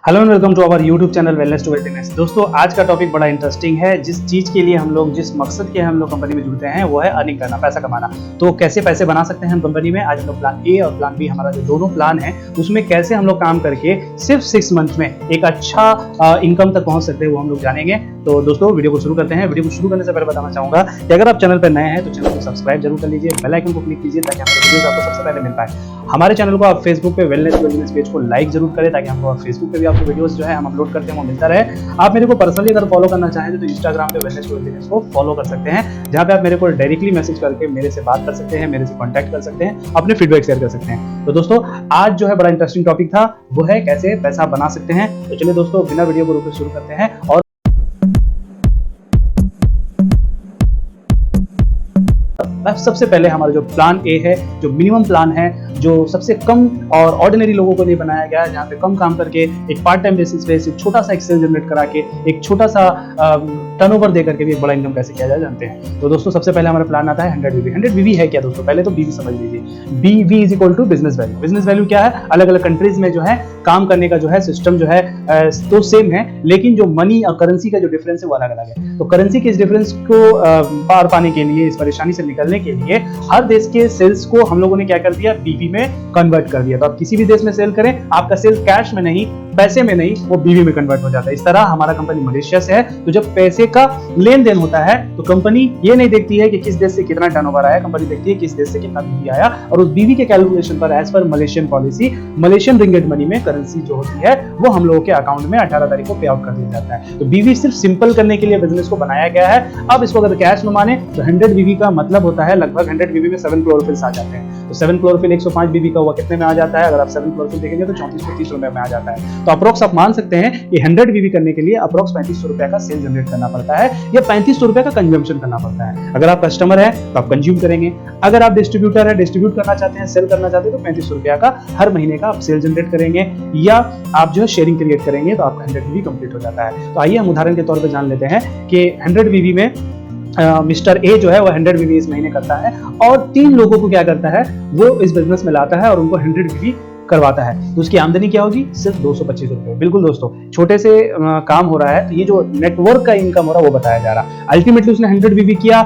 Hello and welcome to our YouTube channel wellness to wellness. दोस्तों आज का topic बड़ा इंटरेस्टिंग है। जिस चीज के लिए हम लोग जिस मकसद के हम लोग कंपनी में जुड़ते हैं वो है अर्निंग करना, पैसा कमाना। तो कैसे पैसे बना सकते हैं हम कंपनी में, आज हम लोग प्लान ए और प्लान बी हमारा जो दोनों प्लान है उसमें कैसे हम लोग काम करके सिर्फ 6 मंथ में एक अच्छा इनकम तक पहुंच सकते हैं वो हम लोग जानेंगे। तो दोस्तों वीडियो को शुरू करते हैं। वीडियो को शुरू करने से पहले बताना चाहूंगा कि अगर आप चैनल पर नए हैं तो चैनल को सब्सक्राइब जरूर कर लीजिए, बेल आइकन को क्लिक कीजिए ताकि हमारे वीडियोस आपको सबसे पहले मिल पाए। हमारे चैनल को आप फेसबुक पे वेलनेस पेज को लाइक जरूर करें ताकि हमको फेसबुक पे भी आपको वीडियोस जो है हम अपलोड करते हैं वो मिलता रहे। आप मेरे को पर्सनली अगर फॉलो करना चाहें तो इंस्टाग्राम पे वेलनेस को फॉलो कर सकते हैं, जहां पे आप मेरे को डायरेक्टली मैसेज करके मेरे से बात कर सकते हैं, मेरे से कॉन्टैक्ट कर सकते हैं, अपने फीडबैक शेयर कर सकते हैं। तो दोस्तों आज जो है बड़ा इंटरेस्टिंग टॉपिक था, वो है कैसे पैसा बना सकते हैं। तो चलिए दोस्तों बिना वीडियो को रोके शुरू करते हैं। और सबसे पहले हमारा जो प्लान ए है, जो मिनिमम प्लान है, जो सबसे कम और ऑर्डिनरी लोगों को लिए बनाया गया है, जहाँ पे कम काम करके एक पार्ट टाइम बेसिस पे एक छोटा सा एक्सेल जनरेट करा के एक छोटा सा टर्नओवर दे करके भी एक बड़ा इनकम कैसे किया जाए जानते हैं। तो दोस्तों सबसे पहले हमारा प्लान आता है 100 बीवी। 100 बीवी है क्या दोस्तों, पहले तो बीवी समझ लीजिए। BV is equal to business value. Business value क्या है, अलग अलग कंट्रीज में जो है काम करने का जो है सिस्टम जो है तो सेम है, लेकिन जो मनी और करेंसी का जो डिफरेंस है वो अलग अलग है। तो करेंसी के इस डिफरेंस को पार पाने के लिए, इस परेशानी से निकलने के लिए हर देश के सेल्स को हम लोगों ने क्या कर दिया, बीवी में कन्वर्ट कर दिया। तो आप किसी भी देश में सेल करें, आपका सेल कैश में नहीं, पैसे में नहीं, वो बीवी में कन्वर्ट हो जाता है। इस तरह हमारा कंपनी मलेशिया से है, तो जब पैसे का लेन देन होता है तो कंपनी ये नहीं देखती है कि किस देश से कितना टर्नओवर आया, कंपनी देखती है किस देश से कितना बीवी आया, और उस बीवी के कैलकुलेशन पर as per Malaysian policy, Malaysian ringgit money में करेंसी जो होती है वो हम लोगों के अकाउंट में 18 तारीख को पे आउट कर दिया जाता है। तो बीवी सिर्फ सिंपल करने के लिए बिजनेस को बनाया गया है। अब इसको अगर कैश में माने तो 100 बीवी का मतलब होता है लगभग 100 बीवी में 7 क्लोरोफिल्स आ जाते हैं। तो 7 क्लोरोफिल 105 बीवी का हुआ कितने में आ जाता है, अगर आप 7 क्लोरोफिल देखेंगे तो 3430 रुपए में आ जाता है। तो अप्रोक्स आप मान सकते हैं कि 100 बीवी करने के लिए अप्रोक्स 3500 रुपए का सेल जनरेट करना पड़ता है, या 3500 रुपए का कंजम्पशन करना पड़ता है। अगर आप कस्टमर है तो आप कंज्यूम करेंगे, अगर आप डिस्ट्रीब्यूटर है, डिस्ट्रीब्यूट करना चाहते हैं, सेल करना चाहते हैं, तो 3500 रुपया का हर महीने का आप सेल जनरेट करेंगे, या आप जो है शेयरिंग क्रिएट करेंगे तो आपका 100 बीवी कंप्लीट हो जाता है। तो आइए हम उदाहरण के तौर पर जान लेते हैं कि 100 बीवी में मिस्टर ए जो है वो 100 बीवी इस महीने करता है, और 3 लोगों को क्या करता है, वो इस बिजनेस में लाता है और उनको 100 बीवी करवाता है। तो उसकी आमदनी क्या होगी, सिर्फ 225 रुपए। बिल्कुल दोस्तों, छोटे से काम हो रहा है, तो ये जो नेटवर्क का इनकम हो रहा है वो बताया जा रहा है। अल्टीमेटली उसने 100 बीवी किया,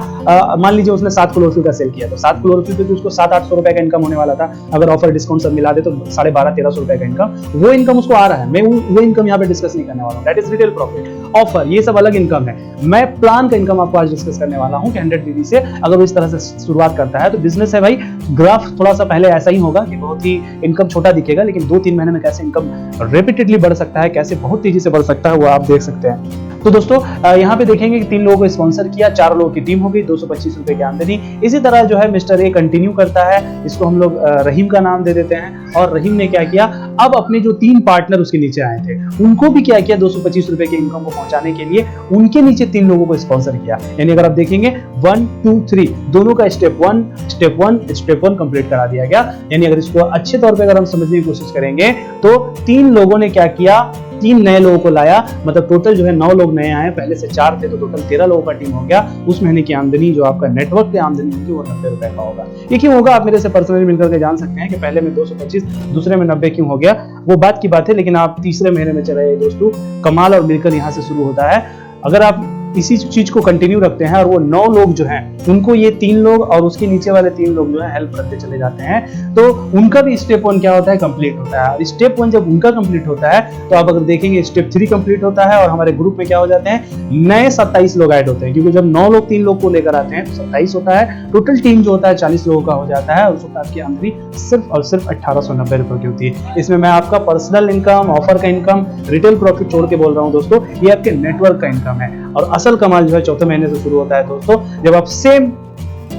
मान लीजिए उसने 7 क्लोरोफिल का सेल किया, तो 7 क्लोरोफिल पे तो उसको 700-800 रुपए का इनकम होने वाला था। अगर ऑफर डिस्काउंट सब मिला दे तो 1250-1300 रुपए का इनकम, वो इनकम उसको आ रहा है। मैं वो इनकम यहाँ पे डिस्कस नहीं करने वाला हूँ, that is retail profit. Offer ये सब अलग इनकम है। मैं प्लान का इनकम आपको आज डिस्कस करने वाला हूँ कि 100 बीवी से अगर वो इस तरह से शुरुआत करता है तो बिजनेस है भाई। ग्राफ थोड़ा सा पहले ऐसा ही होगा कि बहुत ही इनकम छोटा दिखेगा, लेकिन 2-3 महीने में कैसे इनकम रिपीटेडली बढ़ सकता है, कैसे बहुत तेजी से बढ़ सकता है, वो आप देख सकते हैं। तो दोस्तों यहाँ पे देखेंगे कि 3 लोगों को स्पॉन्सर किया, 4 लोगों की टीम हो गई, 225 रुपए की आमदनी। इसी तरह जो है मिस्टर ए कंटिन्यू करता है, इसको हम लोग रहीम का नाम दे देते हैं। और रहीम ने क्या किया, अब अपने जो 3 पार्टनर उसके नीचे आए थे उनको भी क्या किया, 225 रुपए के इनकम को पहुंचाने के लिए उनके नीचे 3 लोगों को स्पॉन्सर किया। यानी अगर आप देखेंगे 1, 2, 3 दोनों का स्टेप वन कंप्लीट करा दिया गया। यानी अगर इसको अच्छे तौर पर अगर हम समझने की कोशिश करेंगे तो 3 लोगों ने क्या किया, 3 नए लोगों को लाया, मतलब टोटल जो है 9 लोग नए आए, पहले से 4 थे, तो टोटल 13 लोगों का टीम हो गया। उस महीने की आमदनी जो आपका नेटवर्क की आमदनी होगी वो 90 रुपए का होगा। ये क्यों होगा, आप मेरे से पर्सनली मिलकर के जान सकते हैं कि पहले में 225, दूसरे में 90 क्यों हो गया, वो बात की बात है। लेकिन आप तीसरे महीने में चले दोस्तों, कमाल और मिलकर यहाँ से शुरू होता है। अगर आप इसी चीज को कंटिन्यू रखते हैं और वो 9 लोग जो हैं उनको ये 3 लोग और उसके नीचे वाले 3 लोग जो है हेल्प करते चले जाते हैं, तो उनका भी स्टेप 1 क्या होता है, कंप्लीट होता है। और स्टेप 1 जब उनका कंप्लीट होता है तो आप अगर देखेंगे स्टेप 3 कंप्लीट होता है, और हमारे ग्रुप में क्या हो जाते हैं, नए 27 लोग ऐड होते हैं। क्योंकि जब 9 लोग 3 लोग को लेकर आते हैं तो 27 होता है, टोटल टीम जो होता है 40 लोगों का हो जाता है, और उस वक्त आपकी आमदनी सिर्फ और सिर्फ 1890 रुपए की होती है। इसमें मैं आपका पर्सनल इनकम, ऑफर का इनकम, रिटेल प्रॉफिट छोड़ के बोल रहा हूँ दोस्तों, ये आपके नेटवर्क का इनकम है। और असल कमाल जो है 4थे महीने से शुरू होता है दोस्तों, जब आप सेम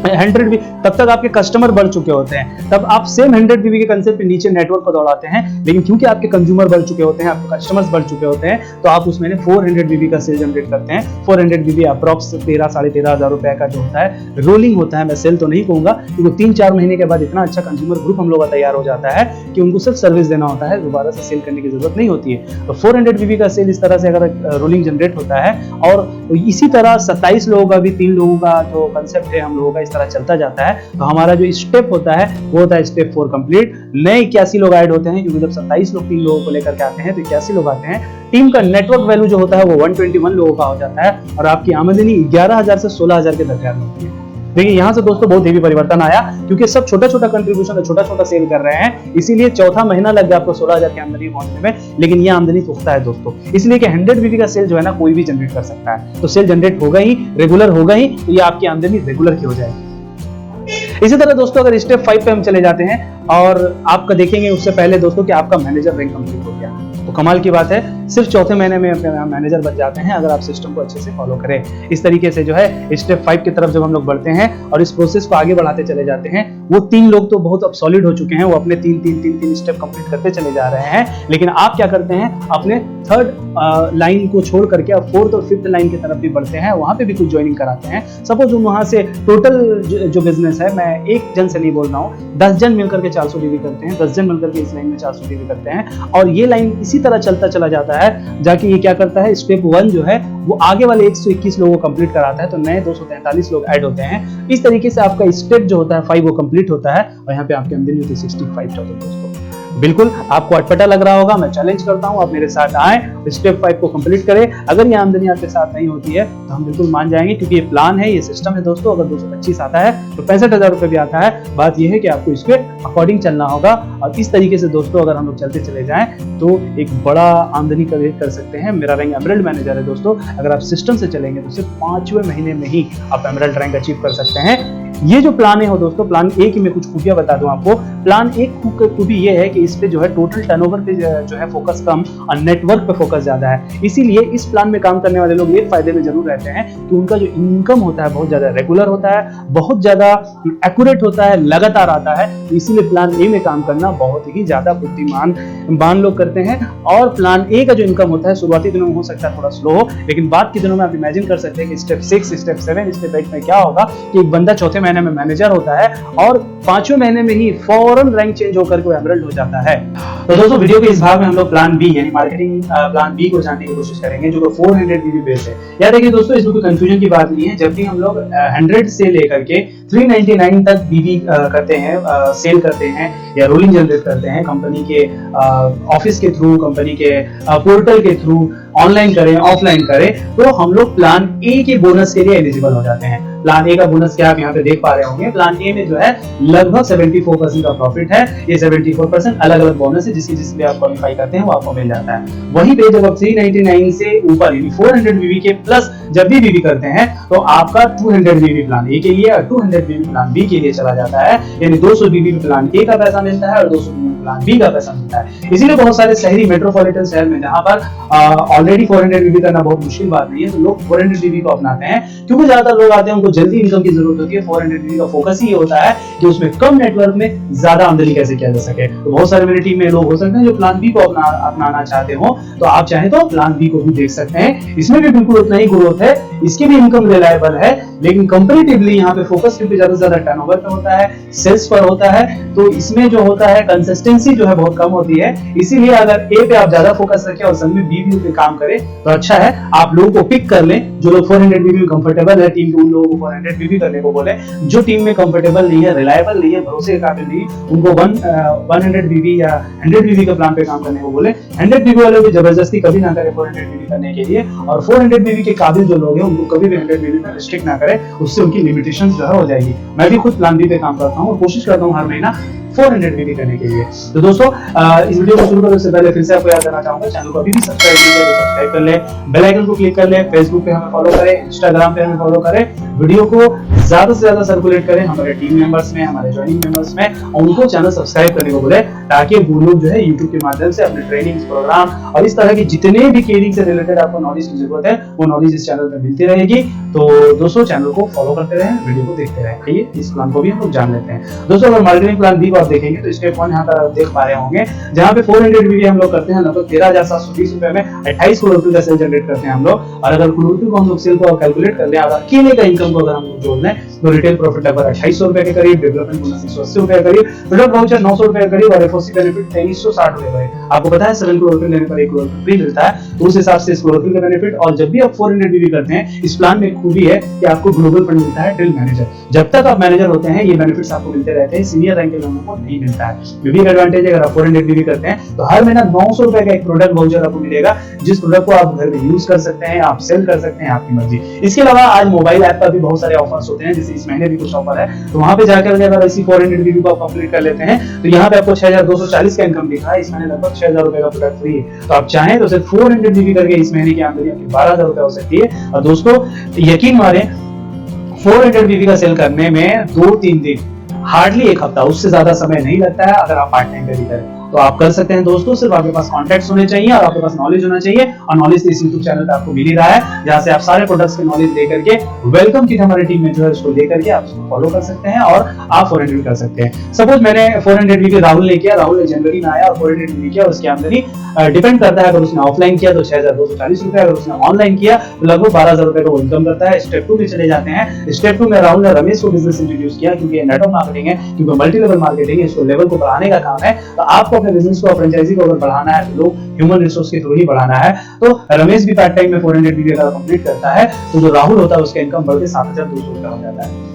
100 भी, तब तक आपके कस्टमर बढ़ चुके होते हैं, तब आप सेम 100 बीवी के कंसेप्ट पे नीचे नेटवर्क को दौड़ाते हैं। लेकिन क्योंकि आपके कंज्यूमर बढ़ चुके होते हैं, आपके कस्टमर्स बढ़ चुके होते हैं, तो आप उस महीने 400 बीवी का सेल जनरेट करते हैं। 400 बीवी अप्रॉक्स 13-13,500 रुपए का जो होता है, रोलिंग होता है। मैं सेल तो नहीं कहूंगा, क्योंकि 3-4 महीने के बाद इतना अच्छा कंज्यूमर ग्रुप हम लोग का तैयार हो जाता है कि उनको सिर्फ सर्विस देना होता है, दोबारा से सेल करने की जरूरत नहीं होती है। तो 400 बीवी का सेल इस तरह से अगर रोलिंग जनरेट होता है, और इसी तरह 27 लोगों का भी 3 लोगों का जो कंसेप्ट है हम लोगों का इस तरह चलता जाता है, तो हमारा जो स्टेप होता है वो होता है स्टेप 4 कंप्लीट। नए 81 लोग ऐड होते हैं, क्योंकि जब 27 लोग 3 लोगों को लेकर के आते हैं तो 81 लोग आते हैं। टीम का नेटवर्क वैल्यू जो होता है वो 121 लोगों का हो जाता है और आपकी आमदनी 11,000 से 16,000 के दरमियान होती है। देखिए यहाँ से दोस्तों बहुत हेवी परिवर्तन आया, क्योंकि सब छोटा छोटा कंट्रीब्यूशन, छोटा छोटा सेल कर रहे हैं, इसीलिए चौथा महीना लग गया आपको 16,000 की आमदनी पहुंचने में। लेकिन ये आमदनी पुख्ता है दोस्तों, इसलिए कि 100 बीबी का सेल जो है ना कोई भी जनरेट कर सकता है। तो सेल जनरेट होगा ही, रेगुलर होगा ही, तो ये आपकी आमदनी रेगुलर की हो जाएगी। इसी तरह दोस्तों अगर स्टेप 5 पे हम चले जाते हैं और आपका देखेंगे उससे पहले दोस्तों कि आपका मैनेजर रैंक कंप्लीट हो गया, तो कमाल की बात है, सिर्फ चौथे महीने में मैनेजर बन जाते हैं अगर आप सिस्टम को अच्छे से फॉलो करें। इस तरीके से जो है स्टेप 5 की तरफ जब हम लोग बढ़ते हैं और इस प्रोसेस को आगे बढ़ाते चले जाते हैं, वो 3 लोग तो बहुत अब सॉलिड हो चुके हैं, वो अपने 3 स्टेप कंप्लीट करते चले जा रहे हैं। लेकिन आप क्या करते हैं, अपने थर्ड लाइन को छोड़ करके अब 4th और 5th लाइन की तरफ भी बढ़ते हैं, वहां पे भी कुछ ज्वाइनिंग कराते हैं। सपोज वहां से टोटल जो बिजनेस है, मैं एक जन से नहीं बोल रहा हूँ, 10 जन मिलकर के 400 डीवी करते हैं, 10 जन मिलकर के इस लाइन में 400 डीवी करते हैं, और ये लाइन इसी तरह चलता चला जाता है। जाके ये क्या करता है, स्टेप 1 जो है वो आगे वाले 121 लोगों को कंप्लीट कराता है, तो नए 243 लोग ऐड होते हैं। इस तरीके से आपका स्टेप जो होता है 5 वो कंप्लीट होता है और यहाँ पे आपकी आमदनी होती है 65,000 दोस्तों। बिल्कुल आपको अटपटा लग रहा होगा, मैं चैलेंज करता हूं आप मेरे साथ आए, स्टेप 5 को कंप्लीट करें। अगर ये आमदनी आपके साथ नहीं होती है तो हम बिल्कुल मान जाएंगे, क्योंकि ये प्लान है, ये सिस्टम है दोस्तों। अगर 225 आता है तो 65,000 रुपए भी आता है। बात ये है कि आपको इसके अकॉर्डिंग चलना होगा, और इस तरीके से दोस्तों अगर हम लोग चलते चले जाएं तो एक बड़ा आमदनी कर सकते हैं। मेरा रैंक एमरल्ड मैनेजर है दोस्तों, अगर आप सिस्टम से चलेंगे तो सिर्फ 5वें महीने में ही आप एमरल्ड रैंक अचीव कर सकते हैं। ये जो प्लान है हो दोस्तों, प्लान ए की मैं कुछ खूबियां बता दूं आपको। प्लान ए की खूबी ये है कि इस पे जो है टोटल टर्नओवर पे जो है फोकस कम और नेटवर्क पे फोकस ज्यादा है। इसीलिए इस प्लान में काम करने वाले लोग एक फायदे में जरूर रहते हैं कि उनका जो इनकम होता है बहुत ज्यादा रेगुलर होता है, बहुत ज्यादा एक्यूरेट होता है, लगातार आता है। इसीलिए प्लान ए में काम करना बहुत ही ज्यादा बुद्धिमान लोग करते हैं। और प्लान ए का जो इनकम होता है शुरुआती दिनों में हो सकता है थोड़ा स्लो हो, लेकिन बाद के दिनों में आप इमेजिन कर सकते हैं कि स्टेप 6, स्टेप 7, स्टेप 8 में क्या होगा कि एक बंदा चौथे महीने में मैनेजर होता है और 5वें महीने में ही फौरन रैंक चेंज होकर के एमरल्ड हो जाता है। तो दोस्तों वीडियो के इस भाग में हम लोग प्लान बी यानी मार्केटिंग प्लान बी को जानने की कोशिश करेंगे, जो 400 बीबी बेस है। याद रखिए दोस्तों, इसमें कोई कंफ्यूजन की बात नहीं है। जब भी हम लोग 100 से लेकर के 399 तक बीबी करते हैं, सेल करते हैं या रोलिंग जनरेट करते हैं, कंपनी के ऑफिस के थ्रू, कंपनी के पोर्टल के थ्रू, ऑनलाइन करें ऑफलाइन करें, तो हम लोग प्लान ए के बोनस के लिए एलिजिबल हो जाते हैं। प्लान ए का बोनस क्या आप यहाँ पे देख पा रहे होंगे, प्लान ए में जो है लगभग 74% का प्रॉफिट है। ये 74% अलग अलग बोनस है, जिसमें आप क्वालिफाई करते हैं वो आपको मिल जाता है। वहीं पे जब आप 399 से ऊपर यानी 400 बीबी के प्लस जब भी बीबी करते हैं तो आपका 200 बीबी प्लान ए के लिए और 200 बीबी प्लान बी के लिए चला जाता है। यानी 200 बीबी प्लान ए का पैसा मिलता है और 200 बीबी प्लान बी का पैसा मिलता है। इसीलिए बहुत सारे शहरी मेट्रोपॉलिटन शहर में जहां पर ऑलरेडी 400 बीबी करना बहुत मुश्किल बात नहीं है, तो लोग 400 बीबी को अपनाते हैं, क्योंकि ज्यादातर लोग आते हैं उनको जल्दी इनकम की जरूरत होती है। 400 बीबी का फोकस ही होता है कि उसमें कम नेटवर्क में ज्यादा आमदनी कैसे किया जा सके। तो बहुत सारे मेरी टीम में लोग हो सकते हैं जो प्लान बी को अपनाना चाहते हो, तो आप चाहें तो प्लान बी को भी देख सकते हैं। इसमें भी बिल्कुल उतना ही ग्रोथ है, इसकी भी इनकम रिलायबल है, लेकिन कंपैरेटिवली यहाँ पे फोकस क्योंकि ज्यादा से ज्यादा टर्नओवर पे होता है, सेल्स पर होता है, तो इसमें जो होता है कंसिस्टेंसी जो है बहुत कम होती है। इसीलिए अगर ए पे आप ज्यादा फोकस रखें और संग में बी भी पे काम करें तो अच्छा है। आप लोगों को पिक कर लें जो लोग 400 बीबी में कंफर्टेबल है, टीम के उन लोगों को 400 बीबी करने को बोले। जो टीम में कंफर्टेबल नहीं है, रिलायबल नहीं है, भरोसे के काबिल नहीं, उनको 100 बीबी या 100 बीबी के प्लान पे काम करने को बोले। 100 बीबी वाले भी जबरदस्ती कभी ना करें 400 बीबी करने के लिए, और 400 बीबी के काबिल जो लोग हैं उनको कभी भी 100 बीबी में रिस्ट्रिक्ट ना करें, उससे उनकी लिमिटेशंस जो है हो जाएगी। मैं भी खुद प्लान बी पे काम करता हूँ और कोशिश करता हूँ हर महीना 400 बीबी करने के लिए। तो दोस्तों इस वीडियो को शुरू करने से पहले फिर से आपको याद करना चाहूंगा, चैनल को अभी भी सब्सक्राइब नहीं किया तो सब्सक्राइब कर ले, बेल आइकन को क्लिक कर ले, फेसबुक पे हमें फॉलो करें, इंस्टाग्राम पे हमें फॉलो करें, वीडियो को ज्यादा से ज्यादा सर्कुलेट करें हमारे टीम मेंबर्स में, हमारे ज्वाइनिंग मेंबर्स में, और उनको चैनल सब्सक्राइब करने को बोले, ताकि वो लोग जो है यूट्यूब के माध्यम से अपने ट्रेनिंग प्रोग्राम और इस तरह की जितने भी केयरिंग से रिलेटेड आपको नॉलेज की जरूरत है वो नॉलेज इस चैनल पे मिलती रहेगी। तो दोस्तों चैनल को फॉलो करते रहें, वीडियो को देखते रहें। आइए इस प्लान को भी हम लोग जान लेते हैं। दोस्तों अगर मार्केटिंग प्लान बी को आप देखेंगे तो स्टेप 1 यहाँ पर आप देख पा रहे होंगे, जहाँ पे 400 बीबी हम लोग करते हैं लगभग 13,720 रुपए में 28 करोड़ रुपए का सेल जनरेट करते हैं हम लोग। और अगर करोड़ रुपए को हम लोग सेल को कैलकुलेट कर ले, अकेले का इनकम सिस्टम को अगर हम जोड़ लें तो रिटेल प्रॉफिट लगभग 2800 रुपए के करीब, डेवलपमेंट बोनस 180 रुपए के करीब, प्रोडक्ट वाउचर 900 रुपए के करीब और एफओसी बेनिफिट 2360 रुपए का। आपको पता है 7 करोड़ लेने पर 1 करोड़ फ्री मिलता है, तो उस हिसाब से इस करोड़ का बेनिफिट। और जब भी आप 400 बीवी करते हैं, इस प्लान में एक खूबी है कि आपको ग्लोबल फंड मिलता है टिल मैनेजर। जब तक आप मैनेजर होते हैं ये बेनिफिट्स आपको मिलते रहते हैं, सीनियर रैंक के लोगों को नहीं मिलता है। यूनिक एडवांटेज अगर आप 400 बीवी करते हैं तो हर महीना 900 रुपए का एक प्रोडक्ट वाउचर आपको मिलेगा, जिस प्रोडक्ट को आप घर में यूज कर सकते हैं, आप सेल कर सकते हैं, आपकी मर्जी। इसके अलावा आज मोबाइल ऐप पर भी बहुत सारे ऑफर्स होते हैं, जैसे इस महीने भी कुछ ऑफर है, तो वहां पे जाकर अगर इसी 400 बीवी को आप कंप्लीट कर लेते हैं तो यहाँ पे आपको 6240 का इनकम दिखा है, इस महीने लगभग 6000 रुपए का प्रोडक्ट फ्री है। तो आप चाहें तो सिर्फ 400 बीवी करके इस महीने की आमदनी आपकी 12000 रुपए हो सकती है। और दोस्तों यकीन मारें 400 बीवी का सेल करने में 2-3 दिन, हार्डली एक हफ्ता, उससे ज्यादा समय नहीं लगता है अगर आप पार्ट टाइम पे भी करें तो आप कर सकते हैं दोस्तों। सिर्फ आपके पास कॉन्टैक्ट्स होने चाहिए और आपके पास नॉलेज होना चाहिए, और नॉलेज तो इस YouTube चैनल पे आपको मिल ही रहा है, जहां से आप सारे प्रोडक्ट्स के नॉलेज लेकर के वेलकम किट हमारी टीम में जो है उसको लेकर के आप उसको फॉलो कर सकते हैं और आप 400 कर सकते हैं। सपोज मैंने 400 बीवी राहुल ने किया, राहुल ने जनवरी में आया और 400 बीवी किया, उसकी आमदनी डिपेंड करता है, अगर उसने ऑफलाइन किया तो 6240 रुपए, अगर उसने ऑनलाइन किया तो लगभग 12000 रुपए का वो इनकम करता है। स्टेप 2 में चले जाते हैं। स्टेप 2 में राहुल ने रमेश को बिजनेस इंट्रोड्यूस किया, क्योंकि ये नेटवर्क मार्केटिंग है, क्योंकि मल्टी लेवल मार्केटिंग है, इसको लेवल को बढ़ाने का काम है। तो आपको अपने बिजनेस को, फ्रेंचाइजी को अगर बढ़ाना है तो लोग ह्यूमन रिसोर्स के थ्रू ही बढ़ाना है। तो रमेश भी पार्ट टाइम में 400 बीवी अगर कंप्लीट करता है तो जो राहुल होता है उसका इनकम बढ़ के 7200 रुपया हो जाता है।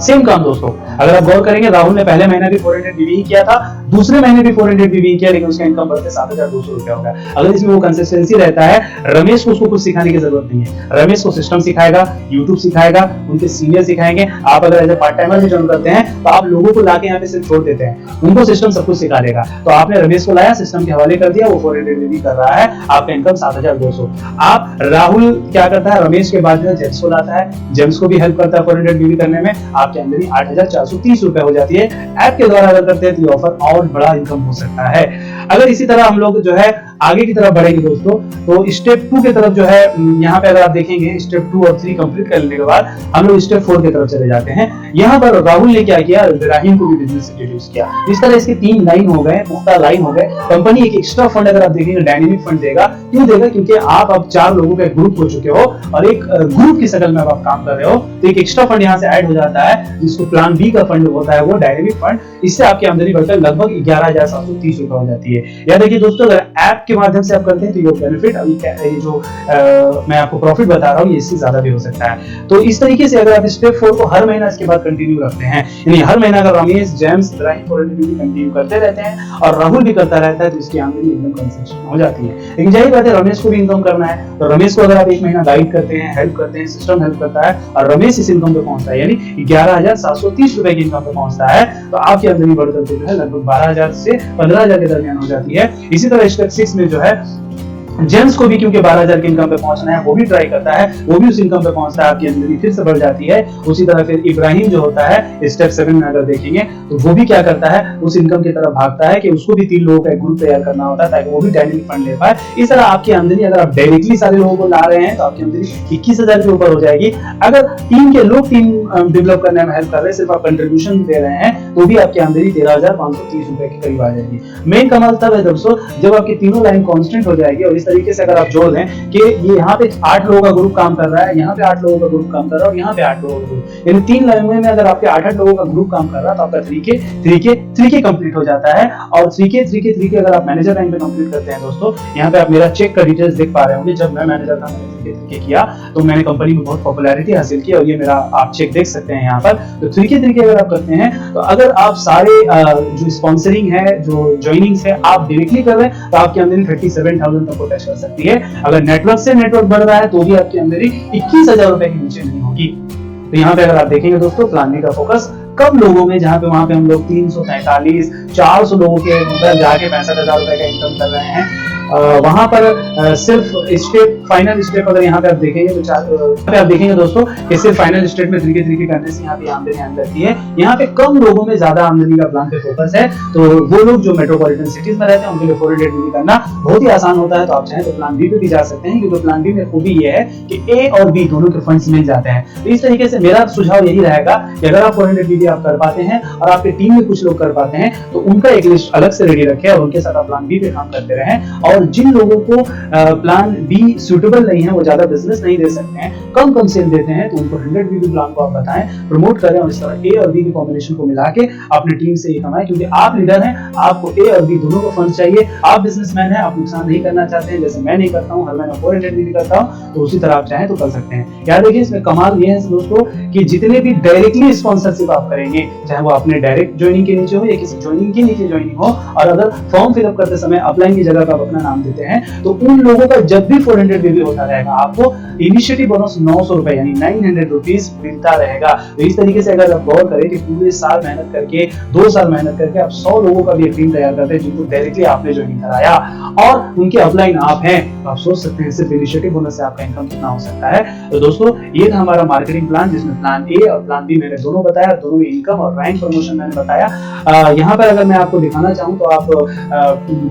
सेम काम दोस्तों, अगर आप गौर करेंगे राहुल ने पहले महीने भी 400 बीवी ही किया था, दूसरे महीने भी 400 बीवी किया, लेकिन उसका इनकम बढ़ते 7200 रुपया हो गया। अगर इसमें वो कंसिस्टेंसी रहता है, रमेश को उसको कुछ सिखाने की जरूरत नहीं है, रमेश को सिस्टम सिखाएगा, यूट्यूब सिखाएगा, उनके सीनियर सिखाएंगे। आप अगर एज ए पार्ट टाइमर भी ज्वाइन करते हैं तो आप लोगों को लाके यहाँ पे सिर्फ छोड़ देते हैं, उनको सिस्टम सब कुछ सिखा देगा। तो आपने रमेश को लाया, सिस्टम के हवाले कर दिया, वो 400 बीवी कर रहा है, आपका इनकम 7200। आप राहुल क्या करता है, रमेश के बाद जेम्स को लाता है, जेम्स को भी हेल्प करता है 400 बीवी करने में, आपकी आमदनी 8430 रुपए हो जाती है। ऐप के द्वारा अगर करते हैं तो ये ऑफर और बड़ा इनकम हो सकता है। अगर इसी तरह हम लोग जो है आगे की तरफ बढ़ेंगे दोस्तों, तो स्टेप 2 की तरफ जो है, यहाँ पे अगर आप देखेंगे स्टेप 2 और 3 कंप्लीट कर लेने के बाद हम लोग स्टेप 4 की तरफ चले जाते हैं। यहाँ पर राहुल ने क्या किया, इब्राहिम को भी बिजनेस इंट्रोड्यूस किया। इस तरह इसके 3 लाइन हो गए, पुख्ता लाइन हो गए। कंपनी एक एक्स्ट्रा फंड अगर आप देखेंगे डायनेमिक फंड देगा, क्यों देगा, क्योंकि आप अब 4 लोगों का ग्रुप हो चुके हो और एक ग्रुप की शक्ल में आप काम कर रहे हो, तो एक एक्स्ट्रा फंड यहाँ से ऐड हो जाता है, जिसको प्लान बी का फंड होता है, वो डायनेमिक फंड। इससे आपकी आमदनी बढ़कर लगभग 11730 रुपए हो जाती है। या देखिए दोस्तों, अगर ऐप के माध्यम से आप करते हैं तो ये बेनिफिट, अभी ये जो मैं आपको प्रॉफिट बता रहा हूँ, ये इससे ज्यादा भी हो सकता है। तो इस तरीके से अगर आप स्टेप 4 को हर महीना इसके बाद कंटिन्यू रखते हैं, यानी हर महीना अगर रमेश, जेम्स, इब्राहिम 400 कंटिन्यू करते रहते हैं और राहुल भी करता रहता है, तो इसकी आमदनी एकदम कंसिस्टेंट हो जाती है। लेकिन जाहिर बात है रमेश को भी इनकम करना है, तो रमेश को अगर आप एक महीना गाइड करते हैं, हेल्प करते हैं, सिस्टम हेल्प करता है और रमेश इस इनकम पे पहुंचता है, यानी 11730 रुपए की इनकम पे पहुंचता है, तो आपकी आमदनी बढ़कर जो है लगभग 12000 से 15000 के दरमियान हो जाती है। इसी तरह स्टेप 6 में जो है जेम्स को भी क्योंकि 12000 की इनकम पे पहुंचना है, वो भी ट्राई करता है, वो भी उस इनकम पे पहुंचता है, आपकी आमदनी फिर से बढ़ जाती है। उसी तरह फिर इब्राहिम जो होता है स्टेप 7 में अगर देखेंगे तो वो भी क्या करता है, उस इनकम की तरफ भागता है कि उसको भी 3 लोगों का एक ग्रुप तैयार करना होता है ताकि वो भी डायनेमिक फंड ले पाए। इस तरह आपकी आमदनी, अगर आप डायरेक्टली सारे लोगों को ला रहे हैं तो आपकी आमदनी 21000 के ऊपर हो जाएगी। अगर टीम के लोग टीम डेवलप करने में हेल्प कर रहे हैं, सिर्फ आप कंट्रीब्यूशन दे रहे हैं, तो भी आपकी आमदनी 13530 रुपए के करीब आ जाएगी। मेन कमाल तब है दोस्तों जब आपकी तीनों लाइन कांस्टेंट हो जाएगी। और इस तरीके से अगर आप जोड़ दें कि ये यहाँ पे 8 लोगों का ग्रुप काम कर रहा है, यहाँ पे 8 लोगों का ग्रुप काम कर रहा है और यहाँ पे 8 लोगों का ग्रुप, यानी 3 लाइनों में अगर आपके 8 लोगों का ग्रुप काम कर रहा है तो आपका 3K कंप्लीट हो जाता है। और 3K अगर आप मैनेजर रैंक पे कंप्लीट करते हैं दोस्तों, यहाँ पे आप मेरा चेक का डिटेल्स देख पा रहे होंगे। जब मैं मैनेजर था, मैंने 3K किया तो मैंने कंपनी में बहुत पॉपुलैरिटी हासिल की, और ये मेरा आप चेक देख सकते हैं यहाँ पर। तो 3K अगर आप करते हैं, तो अगर आप सारे जो स्पॉन्सरिंग है, जो ज्वाइनिंग्स है, आप डायरेक्टली कर रहे हैं तो आपकी आमदनी 37000 तक को टच कर सकती है। अगर नेटवर्क से नेटवर्क बढ़ रहा है तो भी आपकी आमदनी 21000 रुपए के नीचे नहीं होगी। तो यहाँ पे अगर आप देखेंगे दोस्तों, प्लान बी का फोकस कम लोगों में, जहाँ पे वहां पे हम लोग 343 400 लोगों के अंदर जाके 65000 रुपए का इनकम कर रहे हैं। वहां पर सिर्फ स्टेप, फाइनल स्टेप अगर यहाँ पे आप देखेंगे तो आप देखेंगे दोस्तों कि सिर्फ फाइनल स्टेप में 3K करने से यहाँ पे आमदनी आने लगती है। यहाँ पे कम लोगों में ज्यादा आमदनी का प्लान पे फोकस है। तो वो लोग जो मेट्रोपॉलिटन सिटीज में रहते हैं उनके लिए 400 करना बहुत ही आसान होता है। तो आप चाहें तो प्लान बी पे भी जा सकते हैं, क्योंकि प्लान बी में खूबी ये है कि ए और बी दोनों के फंड्स मिल जाते हैं। तो इस तरीके से मेरा सुझाव यही रहेगा कि अगर आप 400 आप कर पाते हैं और आपके टीम में कुछ लोग कर पाते हैं, तो उनका एक लिस्ट अलग से रेडी रखें और उनके साथ आप प्लान बी पे काम करते रहें। और और जिन लोगों को प्लान बी सुटेबल नहीं है, वो ज्यादा बिजनेस नहीं दे सकते हैं, कम सेल देते हैं, तो उनको 100 BB प्लान को आप बताएं, प्रमोट करें और इस तरह ए और बी की कॉम्बिनेशन को मिला के अपनी टीम से ये कमाएं, क्योंकि आप लीडर हैं, आपको ए और बी दोनों को फंड चाहिए। आप बिजनेसमैन हैं, आप नुकसान नहीं करना चाहते हैं, जैसे मैं नहीं करता हूं, हर महीना 400 BB करता हूं, तो उसी तरह आप चाहें तो कर सकते हैं। याद रखिए इसमें कमाल ये है दोस्तों कि जितने भी डायरेक्टली स्पॉन्सरशिप आप करेंगे, चाहे वो अपने डायरेक्ट ज्वाइनिंग के नीचे हो या किसी ज्वाइनिंग के नीचे ज्वाइनिंग हो, और अगर फॉर्म फिलअप करते समय अपलाइन की जगह पर आप अपना नाम देते हैं, तो उन लोगों का जब भी 400 BB होता रहेगा, आपको इनिशिएटिव बोनस 900 रुपए यानी 900 रुपीज मिलता रहेगा। तो इस तरीके से अगर आप गौर करें कि पूरे साल मेहनत करके, 2 साल मेहनत करके आप 100 लोगों का भी एक टीम तैयार करते हैं जिनको डायरेक्टली आपने ज्वाइन कराया और उनके अपलाइन आप हैं, तो आप सोच सकते हैं सिर्फ इनिशिएटिव बोनस से आपका इनकम कितना हो सकता है। तो दोस्तों ये था हमारा मार्केटिंग प्लान, जिसमें प्लान ए और प्लान बी मैंने दोनों बताया, दोनों में इनकम और रैंक प्रमोशन मैंने बताया। यहाँ पर अगर मैं आपको दिखाना चाहूँ तो आप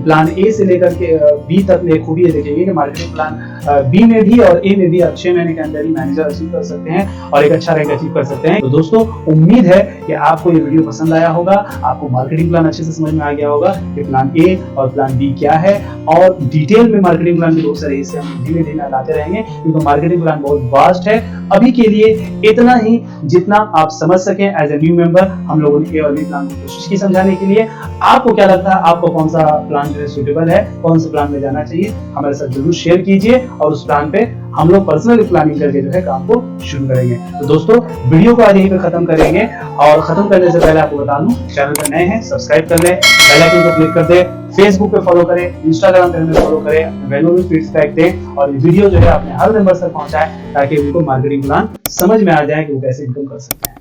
प्लान ए से लेकर के बी तक में खूबी देखेंगे कि मार्केटिंग प्लान बी में भी और ए में भी आप 6 महीने के अंदर ही मैनेजर अचीव कर सकते हैं और एक अच्छा रैंक अचीव कर सकते हैं। तो दोस्तों उम्मीद है कि आपको ये वीडियो पसंद आया होगा, आपको मार्केटिंग प्लान अच्छे से समझ में आ गया होगा कि प्लान ए और प्लान बी क्या है, और डिटेल में मार्केटिंग प्लान के बहुत सारे हिस्से हम धीमे धीमे लाते रहेंगे, क्योंकि मार्केटिंग प्लान बहुत वास्ट है। अभी के लिए इतना ही जितना आप समझ सकें एज ए न्यू मेंबर, हम लोगों ने ए और बी प्लान की कोशिश की समझाने के लिए। आपको क्या लगता है, आपको कौन सा प्लान जो है सूटेबल है, कौन से प्लान में जाना चाहिए, हमारे साथ जरूर शेयर कीजिए और उस प्लान पे हम लोग पर्सनली प्लानिंग करके जो है काम को शुरू करेंगे। तो दोस्तों वीडियो को आज यहीं पे खत्म करेंगे, और खत्म करने से पहले आपको बता दूं, चैनल पर नए हैं सब्सक्राइब कर ले, बेल आइकन को क्लिक कर दे, फेसबुक पे फॉलो करें, इंस्टाग्राम पे हमें फॉलो करें, वैल्यूएबल फीडबैक दें और ये वीडियो जो है अपने हर मेंबर तक पहुंचाएं, ताकि उनको मार्केटिंग प्लान समझ में आ जाए कि वो कैसे इनकम कर सकते हैं।